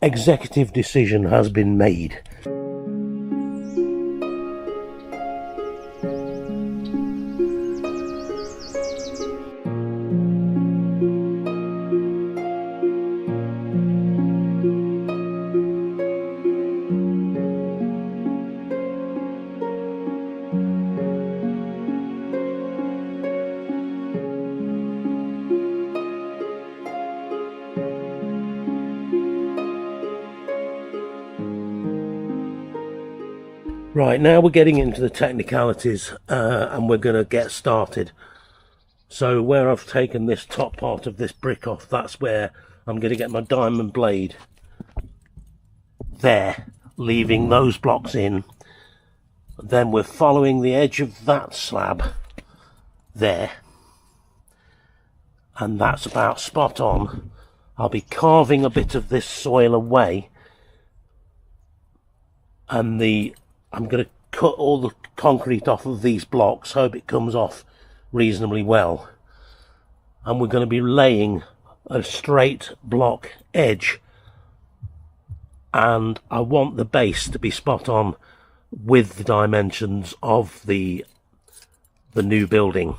executive decision has been made. Right, now we're getting into the technicalities and we're going to get started. So where I've taken this top part of this brick off, that's where I'm going to get my diamond blade there, leaving those blocks in. Then we're following the edge of that slab there, and that's about spot on. I'll be carving a bit of this soil away, and I'm going to cut all the concrete off of these blocks, hope it comes off reasonably well. And we're going to be laying a straight block edge, and I want the base to be spot on with the dimensions of the new building.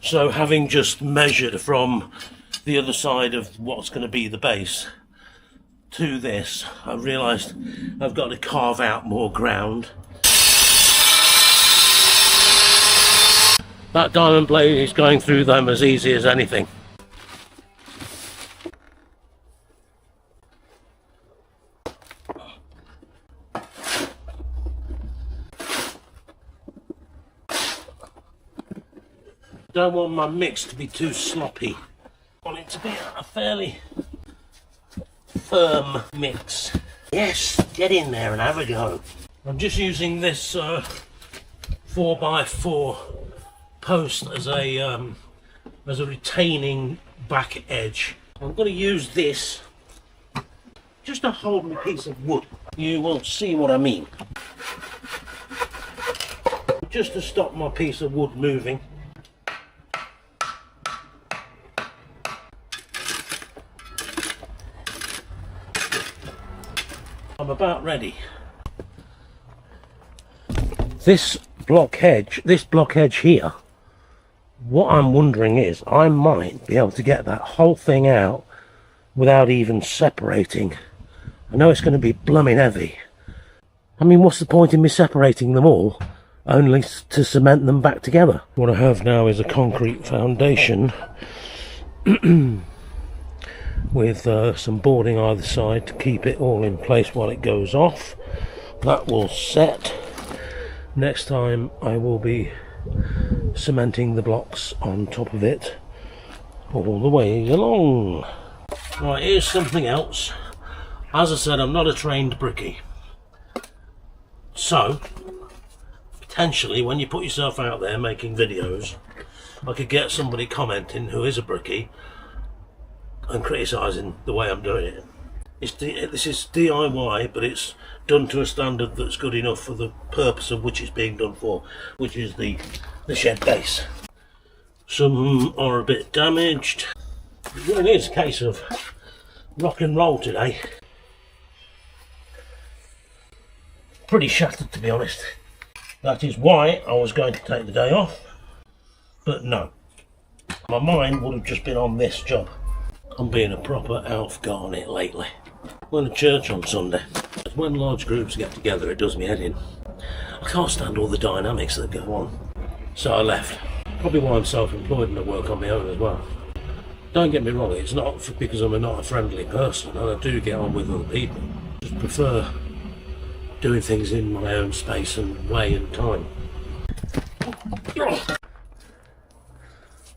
So having just measured from the other side of what's going to be the base to this, I realised I've got to carve out more ground. That diamond blade is going through them as easy as anything. Don't want my mix to be too sloppy. I want it to be a fairly firm mix. Yes, get in there and have a go. I'm just using this 4x4 post as a retaining back edge. I'm going to use this just to hold my piece of wood. You will see what I mean. Just to stop my piece of wood moving. I'm about ready. This block edge here, what I'm wondering is I might be able to get that whole thing out without even separating. I know it's going to be blooming heavy. I mean, what's the point in me separating them all only to cement them back together? What I have now is a concrete foundation with some boarding either side to keep it all in place while it goes off. That will set. Next time I will be cementing the blocks on top of it all the way along. Right, here's something else. As I said, I'm not a trained brickie, so potentially when you put yourself out there making videos, I could get somebody commenting who is a brickie and criticising the way I'm doing it. This is DIY, but it's done to a standard that's good enough for the purpose of which it's being done for, which is the shed base. Some are a bit damaged. It really is a case of rock and roll today. Pretty shattered, to be honest. That is why I was going to take the day off, but no. My mind would have just been on this job. I'm being a proper Alf Garnet lately. Went to church on Sunday. When large groups get together, it does me head in. I can't stand all the dynamics that go on. So I left. Probably why I'm self-employed and I work on my own as well. Don't get me wrong, it's not because I'm not a friendly person, and I do get on with other people. I just prefer doing things in my own space and way and time.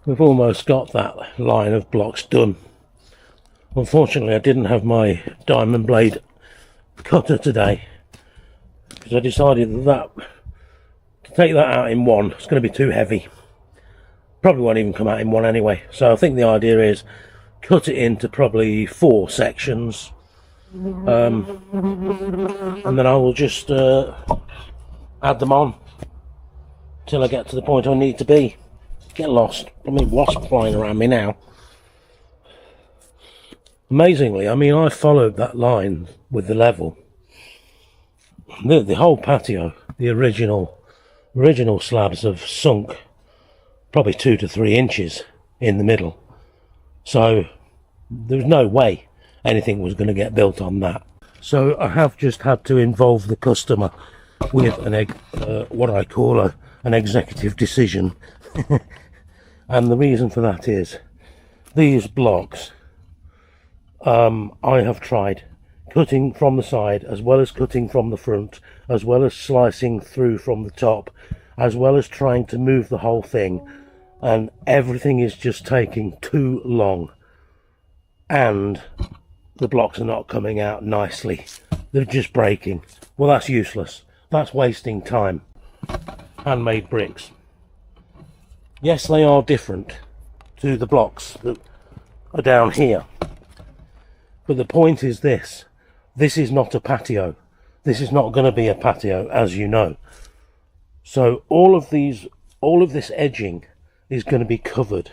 We've almost got that line of blocks done. Unfortunately, I didn't have my diamond blade cutter today because I decided that to take that out in one, it's going to be too heavy. Probably won't even come out in one anyway. So I think the idea is cut it into probably 4 sections, and then I will just add them on till I get to the point I need to be. Get lost. I mean, wasps flying around me now. Amazingly, I mean, I followed that line with the level. The whole patio, the original slabs have sunk probably 2 to 3 inches in the middle. So there was no way anything was going to get built on that. So I have just had to involve the customer with what I call an executive decision. And the reason for that is these blocks, I have tried cutting from the side as well as cutting from the front, as well as slicing through from the top, as well as trying to move the whole thing, and everything is just taking too long, and the blocks are not coming out nicely. They're just breaking. Well, that's useless. That's wasting time. Handmade bricks. Yes, they are different to the blocks that are down here. But the point is this. This is not a patio. This is not going to be a patio, as you know. So all of this edging is going to be covered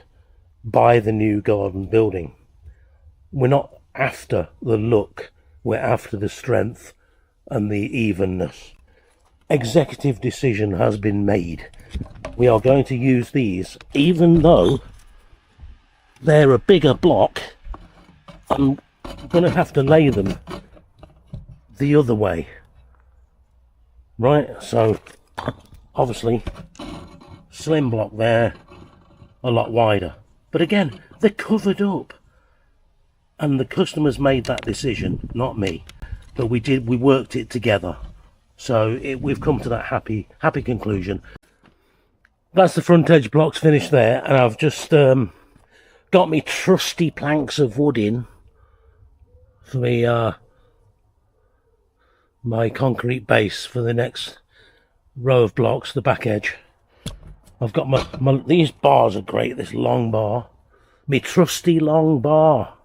by the new garden building. We're not after the look, we're after the strength and the evenness. Executive decision has been made. We are going to use these, even though they're a bigger block. I'm going to have to lay them the other way. Right, so obviously slim block there, a lot wider. But again, they're covered up. And the customers made that decision, not me. But we worked it together. So we've come to that happy conclusion. That's the front edge blocks finished there, and I've just got me trusty planks of wood in for me my concrete base for the next row of blocks, the back edge. I've got these bars are great, this long bar. Me trusty long bar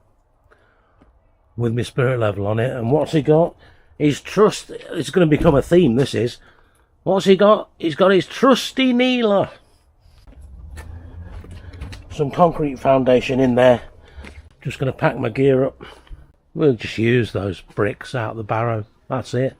with my spirit level on it. And what's he got? His trust. It's going to become a theme, this is. What's he got? He's got his trusty kneeler. Some concrete foundation in there. Just going to pack my gear up. We'll just use those bricks out the barrow. That's it.